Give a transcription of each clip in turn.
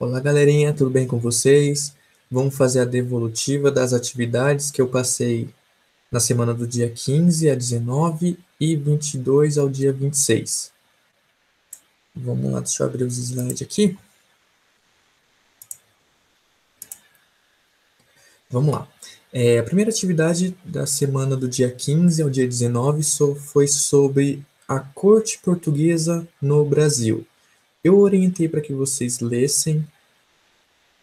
Olá, galerinha, tudo bem com vocês? Vamos fazer a devolutiva das atividades que eu passei na semana do dia 15 a 19 e 22 ao dia 26. Vamos lá, deixa eu abrir os slides aqui. Vamos lá. A primeira atividade da semana do dia 15 ao dia 19 foi sobre a corte portuguesa no Brasil. Eu orientei para que vocês lessem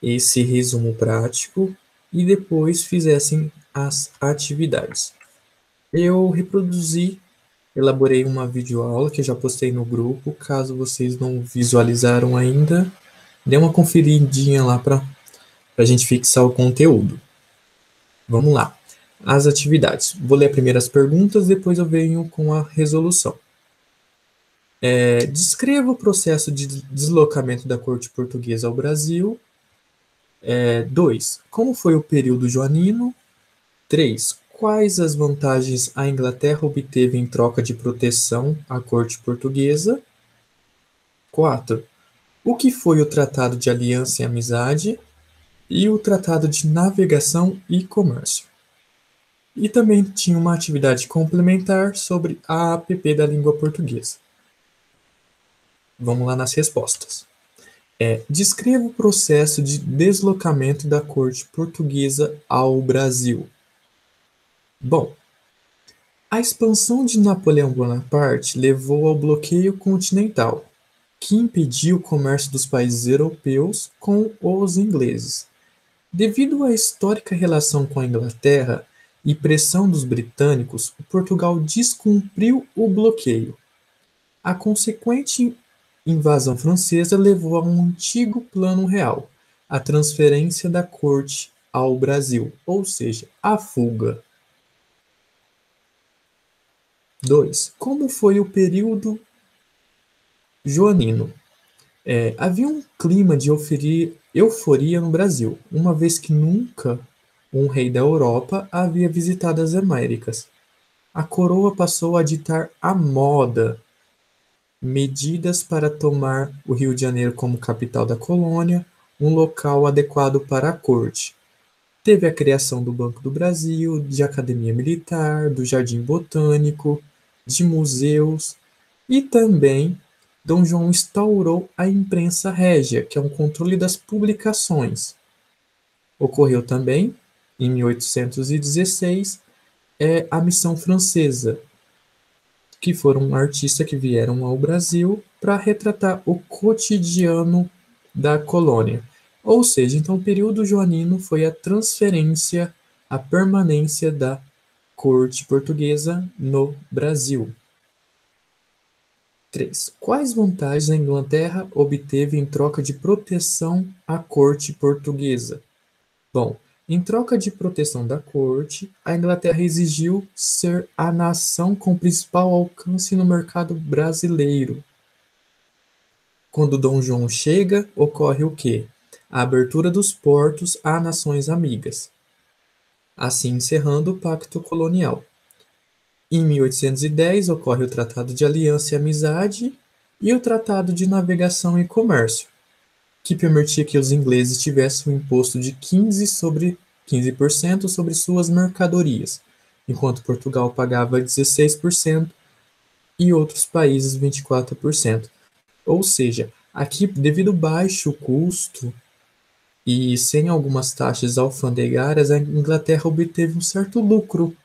esse resumo prático e depois fizessem as atividades. Eu reproduzi, elaborei uma videoaula que eu já postei no grupo. Caso vocês não visualizaram ainda, dê uma conferidinha lá para a gente fixar o conteúdo. Vamos lá. As atividades. Vou ler primeiro as perguntas, depois eu venho com a resolução. Descreva o processo de deslocamento da corte portuguesa ao Brasil. 2. Como foi o período joanino? 3. Quais as vantagens a Inglaterra obteve em troca de proteção à corte portuguesa? 4. O que foi o Tratado de Aliança e Amizade e o Tratado de Navegação e Comércio? E também tinha uma atividade complementar sobre a APP da língua portuguesa. Vamos lá nas respostas. Descreva o processo de deslocamento da corte portuguesa ao Brasil. Bom, a expansão de Napoleão Bonaparte levou ao bloqueio continental, que impediu o comércio dos países europeus com os ingleses. Devido à histórica relação com a Inglaterra e pressão dos britânicos, Portugal descumpriu o bloqueio. A consequente invasão francesa levou a um antigo plano real, a transferência da corte ao Brasil, ou seja, a fuga. 2. Como foi o período joanino? Havia um clima de euforia no Brasil, uma vez que nunca um rei da Europa havia visitado as Américas. A coroa passou a ditar a moda, medidas para tomar o Rio de Janeiro como capital da colônia, um local adequado para a corte. Teve a criação do Banco do Brasil, de academia militar, do jardim botânico, de museus e também Dom João instaurou a imprensa régia, que é um controle das publicações. Ocorreu também, em 1816, a missão francesa, que foram artistas que vieram ao Brasil para retratar o cotidiano da colônia. Ou seja, então o período joanino foi a transferência, a permanência da corte portuguesa no Brasil. 3. Quais vantagens a Inglaterra obteve em troca de proteção à corte portuguesa? Bom, em troca de proteção da corte, a Inglaterra exigiu ser a nação com principal alcance no mercado brasileiro. Quando Dom João chega, ocorre o quê? A abertura dos portos a nações amigas, assim encerrando o pacto colonial. Em 1810 ocorre o Tratado de Aliança e Amizade e o Tratado de Navegação e Comércio, que permitia que os ingleses tivessem um imposto de 15% sobre suas mercadorias, enquanto Portugal pagava 16% e outros países 24%. Ou seja, aqui, devido ao baixo custo e sem algumas taxas alfandegárias, a Inglaterra obteve um certo lucro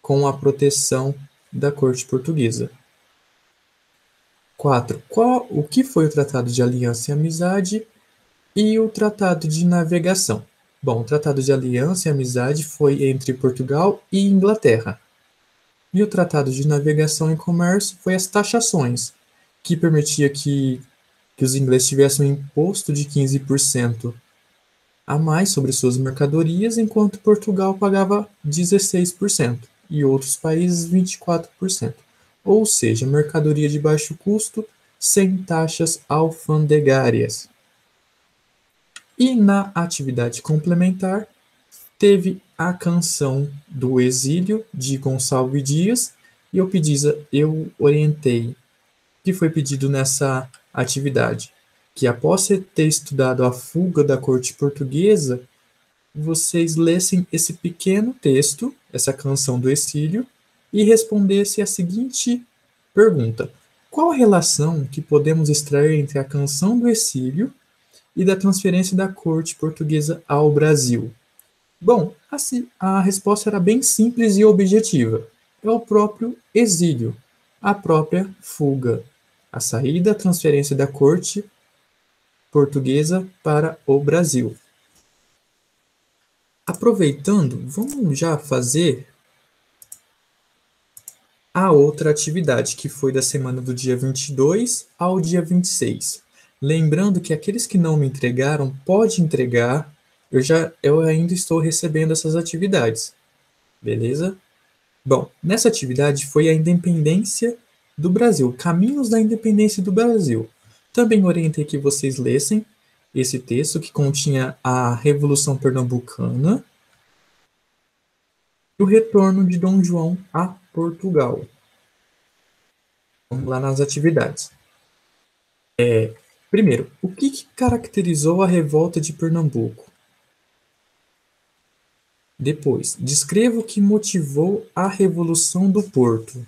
com a proteção da corte portuguesa. 4. O que foi o Tratado de Aliança e Amizade e o Tratado de Navegação? Bom, o Tratado de Aliança e Amizade foi entre Portugal e Inglaterra. E o Tratado de Navegação e Comércio foi as taxações, que permitia que os ingleses tivessem um imposto de 15% a mais sobre suas mercadorias, enquanto Portugal pagava 16% e outros países 24%. Ou seja, mercadoria de baixo custo sem taxas alfandegárias. E na atividade complementar, teve a canção do Exílio, de Gonçalves Dias, e eu orientei, que foi pedido nessa atividade. que após ter estudado a fuga da corte portuguesa, vocês lessem esse pequeno texto, essa canção do exílio, e respondessem a seguinte pergunta: qual a relação que podemos extrair entre a canção do exílio e da transferência da corte portuguesa ao Brasil? Bom, assim, a resposta era bem simples e objetiva. É o próprio exílio, a própria fuga, a saída, a transferência da corte portuguesa para o Brasil. Aproveitando, vamos já fazer a outra atividade, que foi da semana do dia 22 ao dia 26. Lembrando que aqueles que não me entregaram, pode entregar, eu ainda estou recebendo essas atividades, beleza? Bom, nessa atividade foi a independência do Brasil, caminhos da independência do Brasil. Também orientei que vocês lessem esse texto que continha a Revolução Pernambucana e o retorno de Dom João a Portugal. Vamos lá nas atividades. Primeiro, o que caracterizou a revolta de Pernambuco? Depois, descreva o que motivou a Revolução do Porto.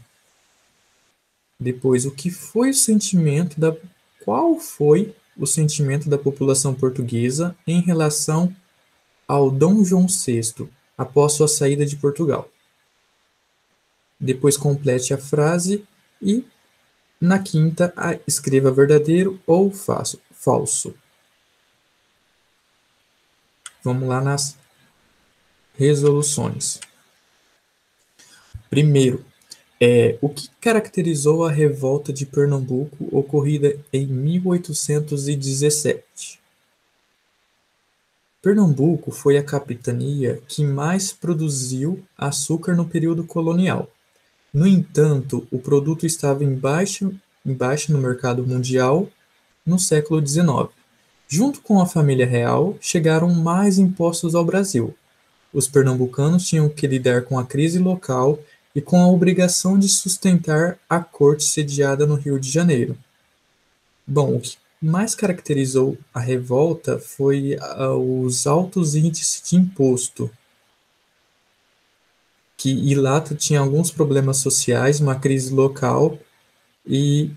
Depois, qual foi o sentimento da população portuguesa em relação ao Dom João VI após sua saída de Portugal? Depois, complete a frase e, na quinta, escreva verdadeiro ou falso. Vamos lá nas resoluções. Primeiro, o que caracterizou a revolta de Pernambuco ocorrida em 1817? Pernambuco foi a capitania que mais produziu açúcar no período colonial. No entanto, o produto estava em baixa no mercado mundial no século XIX. Junto com a família real, chegaram mais impostos ao Brasil. Os pernambucanos tinham que lidar com a crise local e com a obrigação de sustentar a corte sediada no Rio de Janeiro. Bom, o que mais caracterizou a revolta foi os altos índices de imposto, e lá tinha alguns problemas sociais, uma crise local, e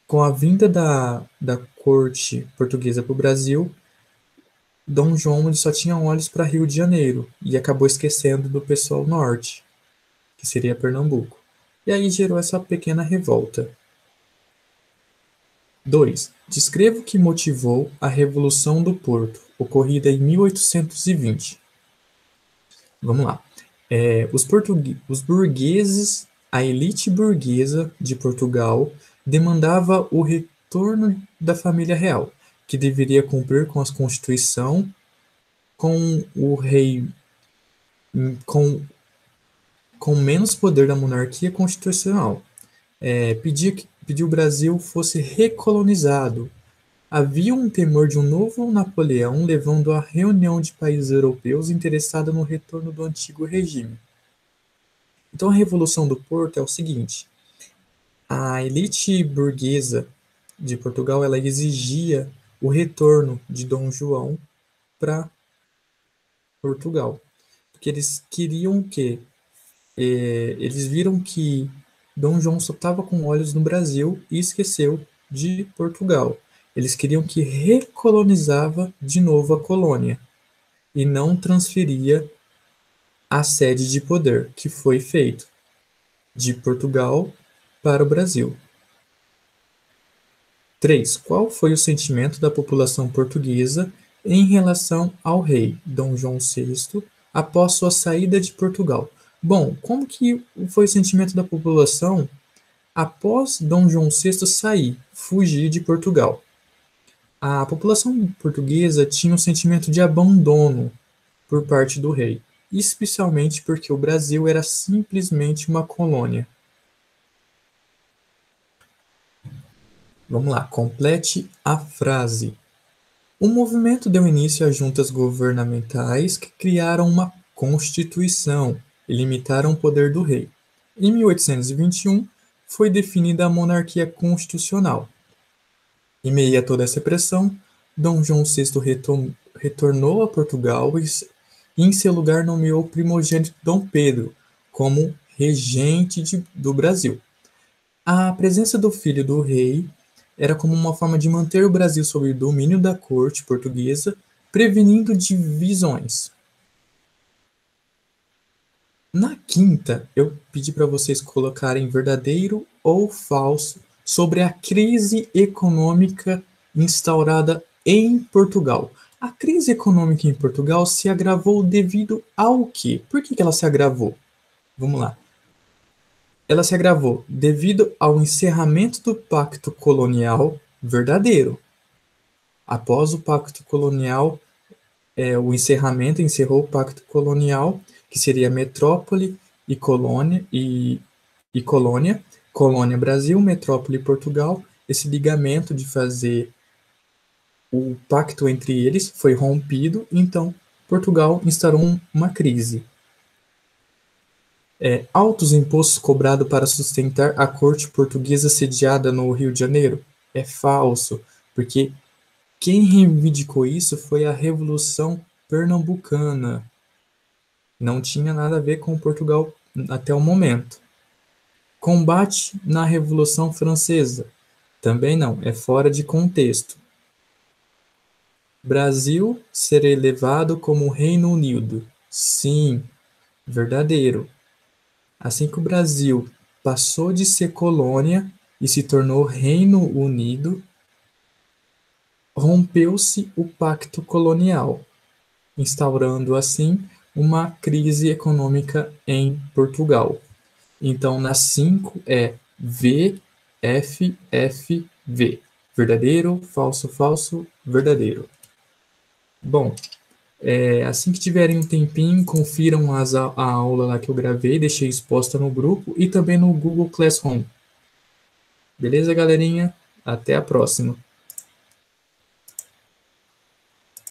com a vinda da corte portuguesa para o Brasil, Dom João só tinha olhos para Rio de Janeiro e acabou esquecendo do pessoal norte, que seria Pernambuco. E aí gerou essa pequena revolta. 2. Descreva o que motivou a Revolução do Porto, ocorrida em 1820. Vamos lá. Os burgueses, a elite burguesa de Portugal, demandava o retorno da família real, que deveria cumprir com a Constituição, com o rei com menos poder da monarquia constitucional. Pediu o Brasil fosse recolonizado. Havia um temor de um novo Napoleão levando à reunião de países europeus interessados no retorno do antigo regime. Então a Revolução do Porto é o seguinte: a elite burguesa de Portugal ela exigia o retorno de Dom João para Portugal, porque eles queriam que eles viram que Dom João só estava com olhos no Brasil e esqueceu de Portugal. Eles queriam que recolonizava de novo a colônia e não transferia a sede de poder, que foi feito de Portugal para o Brasil. 3. Qual foi o sentimento da população portuguesa em relação ao rei Dom João VI após sua saída de Portugal? Bom, como que foi o sentimento da população após Dom João VI fugir de Portugal? A população portuguesa tinha um sentimento de abandono por parte do rei, especialmente porque o Brasil era simplesmente uma colônia. Vamos lá, complete a frase. O movimento deu início a juntas governamentais que criaram uma constituição e limitaram o poder do rei. Em 1821, foi definida a monarquia constitucional. Em meio a toda essa pressão, Dom João VI retornou a Portugal e, em seu lugar, nomeou o primogênito Dom Pedro como regente do Brasil. A presença do filho do rei era como uma forma de manter o Brasil sob o domínio da corte portuguesa, prevenindo divisões. Na quinta, eu pedi para vocês colocarem verdadeiro ou falso sobre a crise econômica instaurada em Portugal. A crise econômica em Portugal se agravou devido ao quê? Por que ela se agravou? Vamos lá. Ela se agravou devido ao encerramento do Pacto Colonial verdadeiro. Após o Pacto Colonial, o encerramento encerrou o Pacto Colonial, que seria metrópole e colônia, colônia Brasil, metrópole Portugal. Esse ligamento de fazer o pacto entre eles foi rompido, então Portugal instaurou uma crise. Altos impostos cobrados para sustentar a corte portuguesa sediada no Rio de Janeiro? É falso, porque quem reivindicou isso foi a Revolução Pernambucana. Não tinha nada a ver com Portugal até o momento. Combate na Revolução Francesa? Também não, é fora de contexto. Brasil ser elevado como Reino Unido? Sim, verdadeiro. Assim que o Brasil passou de ser colônia e se tornou Reino Unido, rompeu-se o pacto colonial, instaurando assim uma crise econômica em Portugal. Então, na 5 é V, F, F, V. Verdadeiro, falso, falso, verdadeiro. Bom, assim que tiverem um tempinho, confiram a aula lá que eu gravei, deixei exposta no grupo e também no Google Classroom. Beleza, galerinha? Até a próxima.